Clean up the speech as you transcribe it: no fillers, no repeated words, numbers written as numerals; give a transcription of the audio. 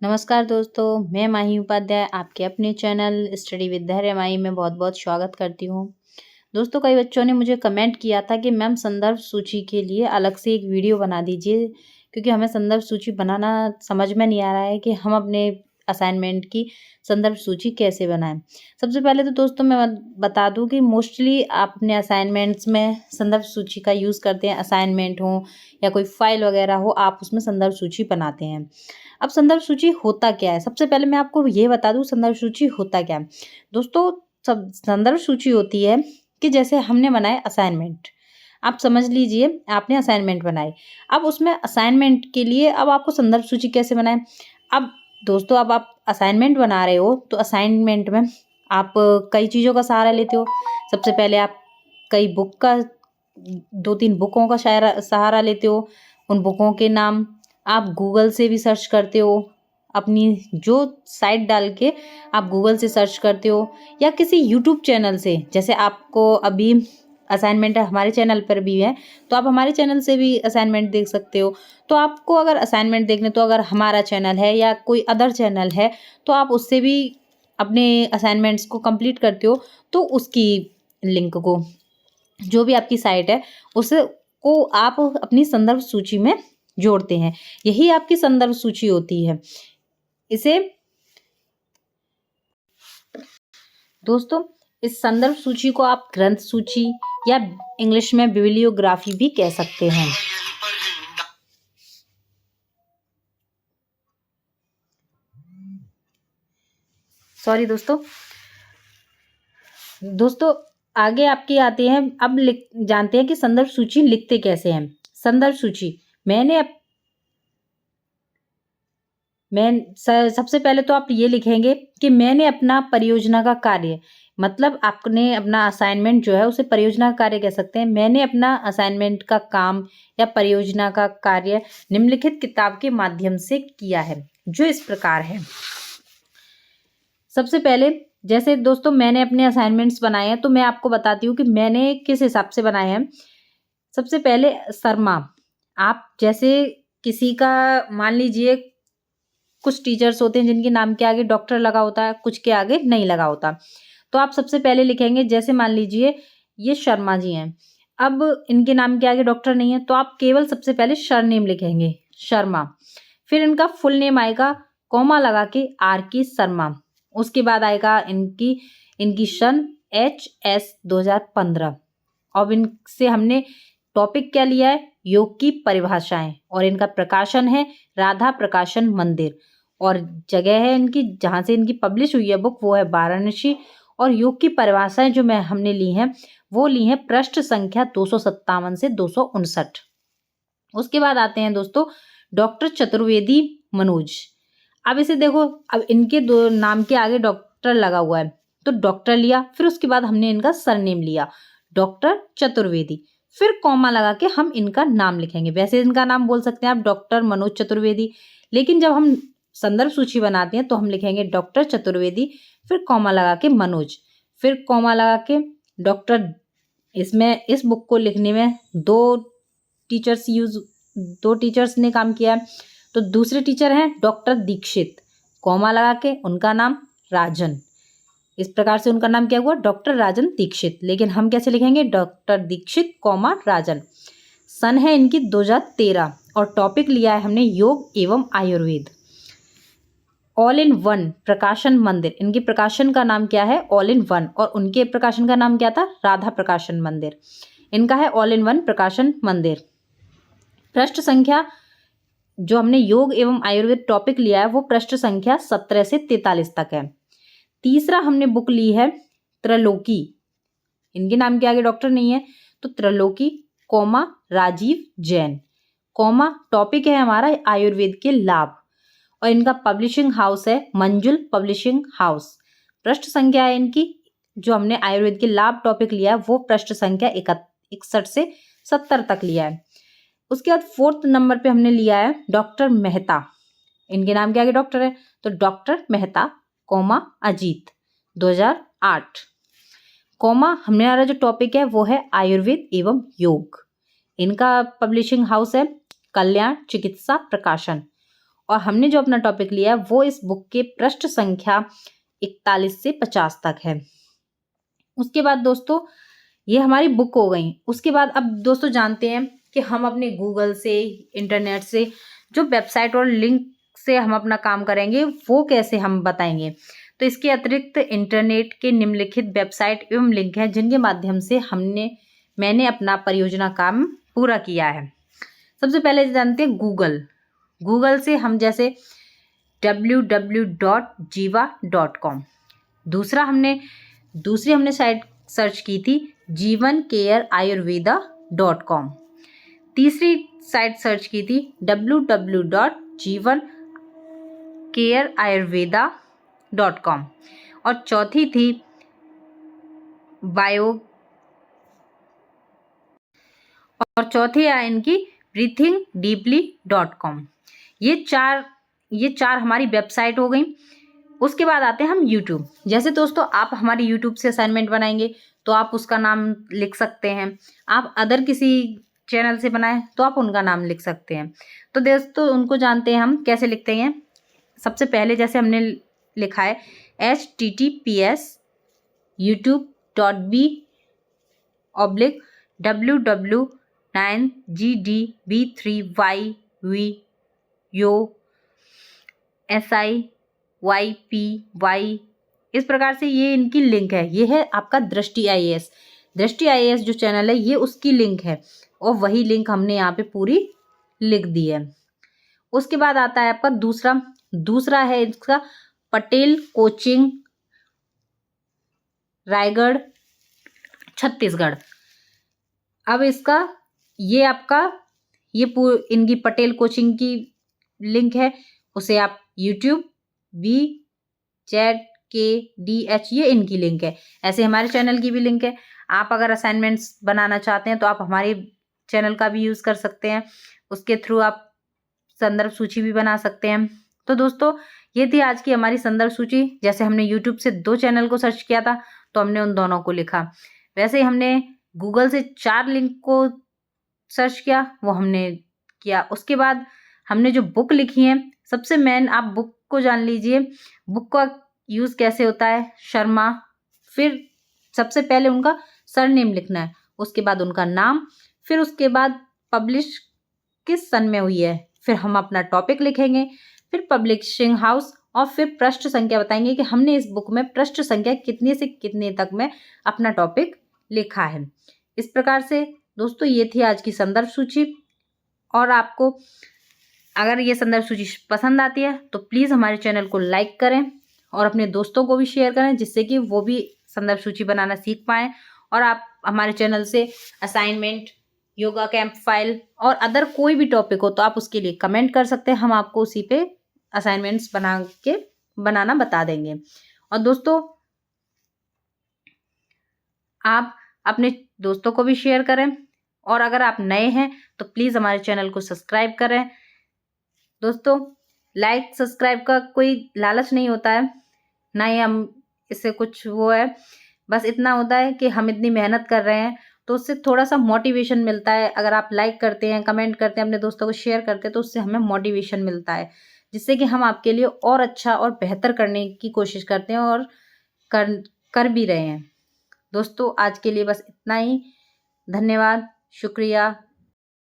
नमस्कार दोस्तों, मैं माही उपाध्याय आपके अपने चैनल स्टडी विद धैर्य माही में बहुत बहुत स्वागत करती हूँ। दोस्तों, कई बच्चों ने मुझे कमेंट किया था कि मैम संदर्भ सूची के लिए अलग से एक वीडियो बना दीजिए, क्योंकि हमें संदर्भ सूची बनाना समझ में नहीं आ रहा है कि हम अपने असाइनमेंट की संदर्भ सूची कैसे बनाएं। सबसे पहले तो दोस्तों मैं बता दूं कि मोस्टली आप अपने असाइनमेंट्स में संदर्भ सूची का यूज़ करते हैं। असाइनमेंट हो या कोई फाइल वगैरह हो, आप उसमें संदर्भ सूची बनाते हैं। अब संदर्भ सूची होता क्या है? सबसे पहले मैं आपको ये बता दूं संदर्भ सूची होता क्या है। दोस्तों, सब संदर्भ सूची होती है कि जैसे हमने बनाए असाइनमेंट, आप समझ लीजिए आपने असाइनमेंट बनाए। अब उसमें असाइनमेंट के लिए अब आपको संदर्भ सूची कैसे बनाएं। अब दोस्तों, अब आप असाइनमेंट बना रहे हो तो असाइनमेंट में आप कई चीज़ों का सहारा लेते हो। सबसे पहले आप कई बुक का 2-3 बुकों का सहारा लेते हो। उन बुकों के नाम आप गूगल से भी सर्च करते हो। अपनी जो साइट डाल के आप गूगल से सर्च करते हो या किसी यूट्यूब चैनल से। जैसे आपको अभी असाइनमेंट हमारे चैनल पर भी है, तो आप हमारे चैनल से भी असाइनमेंट देख सकते हो। तो आपको अगर असाइनमेंट देखने, तो अगर हमारा चैनल है या कोई अदर चैनल है, तो आप उससे भी अपने असाइनमेंट्स को कंप्लीट करते हो। तो उसकी लिंक को, जो भी आपकी साइट है, उसे को आप अपनी संदर्भ सूची में जोड़ते हैं। यही आपकी संदर्भ सूची होती है। इसे दोस्तों, इस संदर्भ सूची को आप ग्रंथ सूची या इंग्लिश में बिब्लियोग्राफी भी कह सकते हैं। सॉरी दोस्तों, आगे आपके आते हैं। अब जानते हैं कि संदर्भ सूची लिखते कैसे हैं। संदर्भ सूची सबसे पहले तो आप ये लिखेंगे कि मैंने अपना परियोजना का कार्य, मतलब आपने अपना असाइनमेंट जो है उसे परियोजना का कार्य कह सकते हैं। मैंने अपना असाइनमेंट का काम या परियोजना का कार्य निम्नलिखित किताब के माध्यम से किया है, जो इस प्रकार है। सबसे पहले जैसे दोस्तों मैंने अपने असाइनमेंट्स बनाए हैं, तो मैं आपको बताती हूँ कि मैंने किस हिसाब से बनाए हैं। सबसे पहले शर्मा, आप जैसे किसी का मान लीजिए, कुछ टीचर्स होते हैं जिनके नाम के आगे डॉक्टर लगा होता है, कुछ के आगे नहीं लगा होता। तो आप सबसे पहले लिखेंगे, जैसे मान लीजिए ये शर्मा जी हैं, अब इनके नाम के आगे डॉक्टर नहीं है, तो आप केवल सबसे पहले सरनेम लिखेंगे, शर्मा। फिर इनका फुल नेम आएगा, कॉमा लगा के आर के शर्मा। उसके बाद आएगा इनकी सन HS 2015। अब इनसे हमने टॉपिक क्या लिया है, योग की परिभाषाएं, और इनका प्रकाशन है राधा प्रकाशन मंदिर, और जगह है इनकी जहाँ से इनकी पब्लिश हुई है बुक, वो है वाराणसी। और योग की परिभाषाएं जो हमने ली हैं, वो ली हैं पृष्ठ संख्या 257 से 259। उसके बाद आते हैं दोस्तों डॉक्टर चतुर्वेदी मनोज। अब इसे देखो, अब इनके दो नाम के आगे डॉक्टर लगा हुआ है, तो डॉक्टर लिया। फिर उसके बाद हमने इनका सरनेम लिया, डॉक्टर चतुर्वेदी। फिर कॉमा लगा के हम इनका नाम लिखेंगे। वैसे इनका नाम बोल सकते हैं आप डॉक्टर मनोज चतुर्वेदी, लेकिन जब हम संदर्भ सूची बनाते हैं तो हम लिखेंगे डॉक्टर चतुर्वेदी, फिर कॉमा लगा के मनोज, फिर कॉमा लगा के डॉक्टर। इसमें इस बुक को लिखने में दो टीचर्स ने काम किया है। तो दूसरे टीचर हैं डॉक्टर दीक्षित, कॉमा लगा के उनका नाम राजन। इस प्रकार से उनका नाम क्या हुआ, डॉक्टर राजन दीक्षित। लेकिन हम कैसे लिखेंगे, डॉक्टर दीक्षित कॉमा राजन। सन है इनकी 2013, और टॉपिक लिया है हमने योग एवं आयुर्वेद। ऑल इन वन प्रकाशन मंदिर, इनके प्रकाशन का नाम क्या है, ऑल इन वन, और उनके प्रकाशन का नाम क्या था, राधा प्रकाशन मंदिर। इनका है ऑल इन वन प्रकाशन मंदिर। पृष्ठ संख्या जो हमने योग एवं आयुर्वेद टॉपिक लिया है, वो पृष्ठ संख्या 17 से 43 तक है। तीसरा हमने बुक ली है त्रलोकी, इनके नाम के आगे डॉक्टर नहीं है, तो Triloki comma Rajiv Jain, comma topic है हमारा आयुर्वेद के लाभ, और इनका पब्लिशिंग हाउस है मंजुल पब्लिशिंग हाउस। पृष्ठ संख्या है इनकी, जो हमने आयुर्वेद के लाभ टॉपिक लिया है, वो पृष्ठ संख्या 61 से 70 तक लिया है। उसके बाद 4th नंबर पे हमने लिया है डॉक्टर मेहता, इनके नाम के आगे डॉक्टर है, तो doctor Mehta comma Ajit 2008, comma हमारा जो टॉपिक है वो है आयुर्वेद एवं योग। इनका पब्लिशिंग हाउस है कल्याण चिकित्सा प्रकाशन, और हमने जो अपना टॉपिक लिया है वो इस बुक के पृष्ठ संख्या 41 से 50 तक है। उसके बाद दोस्तों ये हमारी बुक हो गई। उसके बाद अब दोस्तों जानते हैं कि हम अपने गूगल से, इंटरनेट से जो वेबसाइट और लिंक से हम अपना काम करेंगे वो कैसे हम बताएंगे। तो इसके अतिरिक्त इंटरनेट के निम्नलिखित वेबसाइट एवं लिंक हैं जिनके माध्यम से मैंने अपना परियोजना काम पूरा किया है। सबसे पहले जानते हैं गूगल से हम जैसे www.jiva.com। दूसरी हमने साइट सर्च की थी jivancareayurveda.com। तीसरी साइट सर्च की थी www.jivancareayurveda.com। और चौथी थी है इनकी breathingdeeply.com। ये चार हमारी वेबसाइट हो गई। उसके बाद आते हैं हम यूट्यूब। जैसे दोस्तों आप हमारी यूट्यूब से असाइनमेंट बनाएंगे तो आप उसका नाम लिख सकते हैं। आप अदर किसी चैनल से बनाएं तो आप उनका नाम लिख सकते हैं। तो दोस्तों उनको जानते हैं हम कैसे लिखते हैं। सबसे पहले जैसे हमने लिखा है https://www.9gdb3vyyo/SIYPY। इस प्रकार से ये इनकी लिंक है। ये है आपका दृष्टि IAS। दृष्टि IAS जो चैनल है ये उसकी लिंक है और वही लिंक हमने यहाँ पे पूरी लिख दी है। उसके बाद आता है आपका दूसरा है इसका पटेल कोचिंग रायगढ़ छत्तीसगढ़। अब इसका ये आपका इनकी पटेल कोचिंग की लिंक है। उसे आप YouTube BZKDH ये इनकी लिंक है। ऐसे हमारे चैनल की भी लिंक है। आप अगर असाइनमेंट्स बनाना चाहते हैं तो आप हमारे चैनल का भी यूज़ कर सकते हैं। उसके थ्रू आप संदर्भ सूची भी बना सकते हैं। तो दोस्तों ये थी आज की हमारी संदर्भ सूची। जैसे हमने YouTube से 2 चैनल को सर्च किया था तो हमने उन दोनों को लिखा। वैसे ही हमने गूगल से 4 लिंक को सर्च किया, वो हमने किया। उसके बाद हमने जो बुक लिखी है, सबसे मेन आप बुक को जान लीजिए। बुक का यूज़ कैसे होता है, शर्मा। फिर सबसे पहले उनका सरनेम लिखना है, उसके बाद उनका नाम, फिर उसके बाद पब्लिश किस सन में हुई है, फिर हम अपना टॉपिक लिखेंगे, फिर पब्लिशिंग हाउस और फिर पृष्ठ संख्या बताएंगे कि हमने इस बुक में पृष्ठ संख्या कितने से कितने तक में अपना टॉपिक लिखा है। इस प्रकार से दोस्तों ये थी आज की संदर्भ सूची। और आपको अगर ये संदर्भ सूची पसंद आती है तो प्लीज़ हमारे चैनल को लाइक करें और अपने दोस्तों को भी शेयर करें, जिससे कि वो भी संदर्भ सूची बनाना सीख पाएँ। और आप हमारे चैनल से असाइनमेंट, योगा कैंप फाइल और अदर कोई भी टॉपिक हो तो आप उसके लिए कमेंट कर सकते हैं। हम आपको उसी पे असाइनमेंट्स बनाना बता देंगे। और दोस्तों आप अपने दोस्तों को भी शेयर करें और अगर आप नए हैं तो प्लीज़ हमारे चैनल को सब्सक्राइब करें। दोस्तों लाइक सब्सक्राइब का कोई लालच नहीं होता है, ना ही हम इससे कुछ वो है, बस इतना होता है कि हम इतनी मेहनत कर रहे हैं तो उससे थोड़ा सा मोटिवेशन मिलता है। अगर आप लाइक करते हैं, कमेंट करते हैं, अपने दोस्तों को शेयर करते हैं तो उससे हमें मोटिवेशन मिलता है, जिससे कि हम आपके लिए और अच्छा और बेहतर करने की कोशिश करते हैं और कर भी रहे हैं। दोस्तों आज के लिए बस इतना ही। धन्यवाद, शुक्रिया।